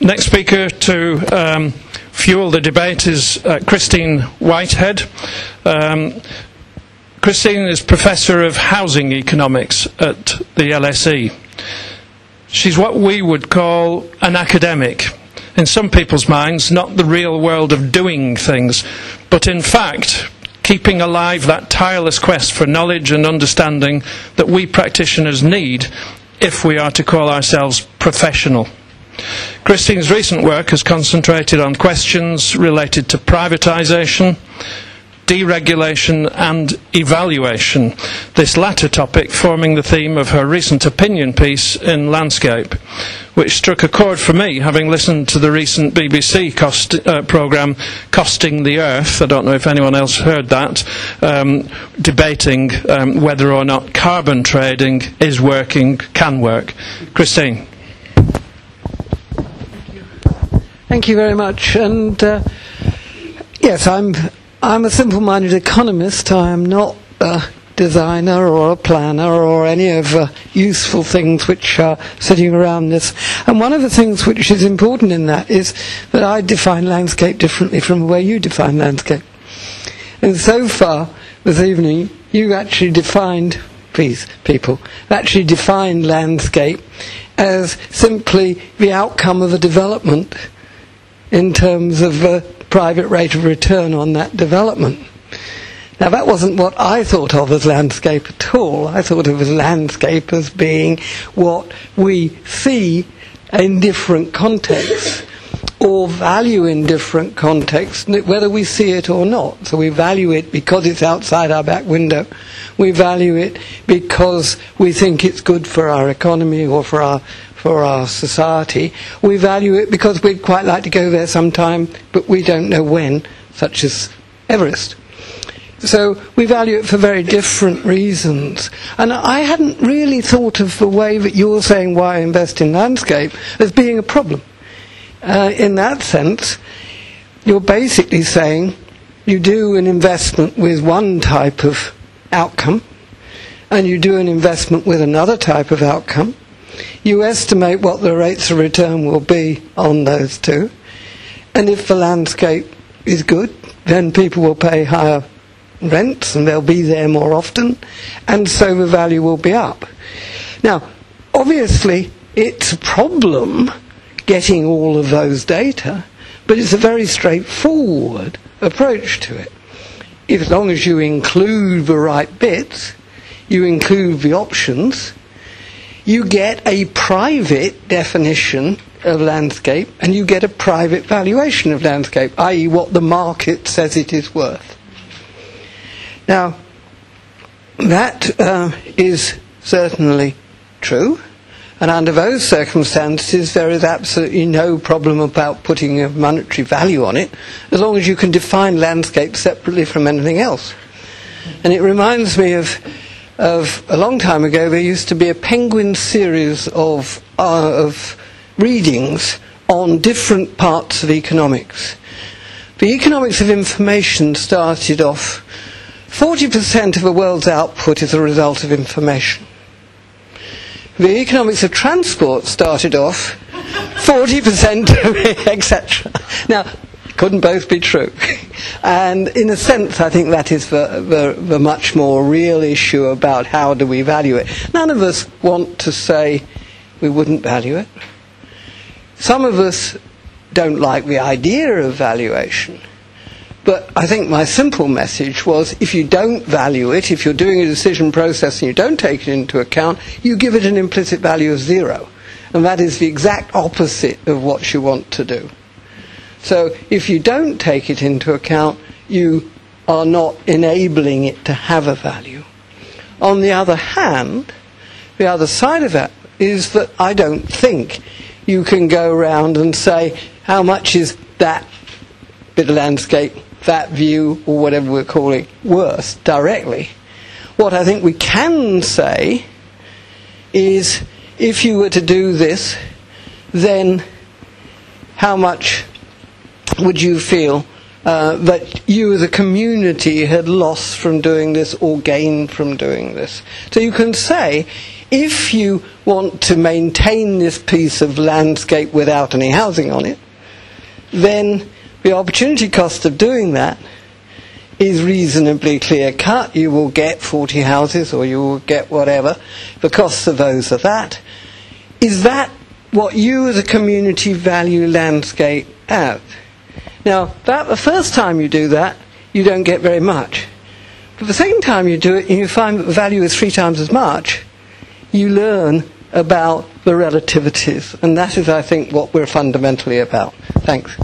Next speaker to fuel the debate is Christine Whitehead. Christine is Professor of Housing Economics at the LSE. She's what we would call an academic. In some people's minds, not the real world of doing things, but in fact, keeping alive that tireless quest for knowledge and understanding that we practitioners need if we are to call ourselves professional. Christine's recent work has concentrated on questions related to privatisation, deregulation and evaluation, this latter topic forming the theme of her recent opinion piece in Landscape, which struck a chord for me, having listened to the recent BBC programme Costing the Earth. I don't know if anyone else heard that, debating whether or not carbon trading is working, can work. Christine. Thank you very much. And yes, I'm a simple-minded economist. I am not a designer or a planner or any of the useful things which are sitting around this. And one of the things which is important in that is that I define landscape differently from the way you define landscape. And so far this evening, you actually defined, actually defined landscape as simply the outcome of a development in terms of the private rate of return on that development. Now, that wasn't what I thought of as landscape at all. I thought of as landscape as being what we see in different contexts or value in different contexts, whether we see it or not. So we value it because it's outside our back window. We value it because we think it's good for our economy or for our society. We value it because we'd quite like to go there sometime, but we don't know when, such as Everest. So we value it for very different reasons. And I hadn't really thought of the way that you're saying why I invest in landscape as being a problem. In that sense, you're basically saying you do an investment with one type of outcome, and you do an investment with another type of outcome. You estimate what the rates of return will be on those two, and if the landscape is good, then people will pay higher rents and they'll be there more often, and so the value will be up. Now, obviously, it's a problem getting all of those data, but it's a very straightforward approach to it. As long as you include the right bits, you include the options, you get a private definition of landscape and you get a private valuation of landscape, i.e. what the market says it is worth. Now, that is certainly true, and under those circumstances there is absolutely no problem about putting a monetary value on it, as long as you can define landscape separately from anything else. And it reminds me of a long time ago, there used to be a Penguin series of readings on different parts of economics. The economics of information started off, 40% of the world's output is a result of information. The economics of transport started off, 40% of it, etc. Now, couldn't both be true. And in a sense, I think that is the much more real issue about how do we value it. None of us want to say we wouldn't value it. Some of us don't like the idea of valuation. But I think my simple message was, if you don't value it, if you're doing a decision process and you don't take it into account, you give it an implicit value of 0. And that is the exact opposite of what you want to do. So if you don't take it into account, you are not enabling it to have a value. On the other hand, the other side of that is that I don't think you can go around and say, how much is that bit of landscape, that view, or whatever we're calling, worth directly. What I think we can say is, if you were to do this, then how much would you feel that you as a community had lost from doing this or gained from doing this. So you can say, if you want to maintain this piece of landscape without any housing on it, then the opportunity cost of doing that is reasonably clear-cut. You will get 40 houses, or you will get whatever. The costs of those are that. Is that what you as a community value landscape as? Now, the first time you do that, you don't get very much. But the second time you do it, and you find that the value is 3 times as much, you learn about the relativities. And that is, I think, what we're fundamentally about. Thanks.